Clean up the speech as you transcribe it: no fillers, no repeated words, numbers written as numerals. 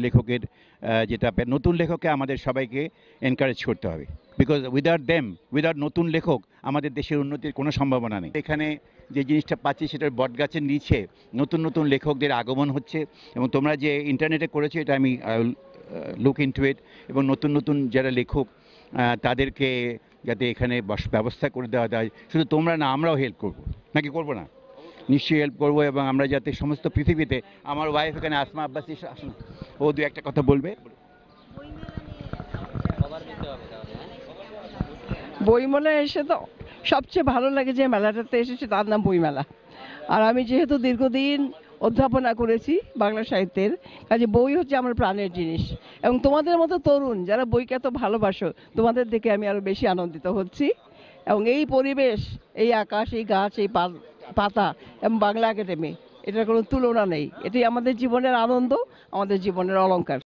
লেখকের যেটা নতুন লেখককে আমাদের সবাইকে এনকারেজ করতে হবে, বিকজ উইদাউট নতুন লেখক আমাদের দেশের উন্নতির কোনো সম্ভাবনা নেই। এখানে যে জিনিসটা পাচ্ছি সেটার বটগাছের নিচে নতুন নতুন লেখকদের আগমন হচ্ছে, এবং তোমরা যে ইন্টারনেটে করেছো এটা আমি লুক ইনটু ইট, এবং নতুন নতুন যারা লেখক তাদেরকে যাতে এখানে ব্যবস্থা করে দেওয়া যায়। শুধু তোমরা না, আমরাও হেল্প করবো, নাকি করবো না? নিশ্চয়ই হেল্প করবো, এবং আমরা যাতে সমস্ত পৃথিবীতে, আমার ওয়াইফ এখানে আসমা আব্বাসি আসুন, ও দু একটা কথা বলবে। বইমেলায় এসে তো সবচেয়ে ভালো লাগে যে মেলাটাতে এসেছে তার নাম বইমেলা। আর আমি যেহেতু দীর্ঘদিন অধ্যাপনা করেছি বাংলা সাহিত্যের, কাজে বই হচ্ছে আমার প্রাণের জিনিস। এবং তোমাদের মতো তরুণ যারা বইকে এত ভালোবাসো, তোমাদের দেখে আমি আরো বেশি আনন্দিত হচ্ছি। এবং এই পরিবেশ, এই আকাশ, এই গাছ, এই পাতা এবং বাংলা একাডেমি, এটার কোনো তুলনা নেই। এটি আমাদের জীবনের আনন্দ, আমাদের জীবনের অলংকার।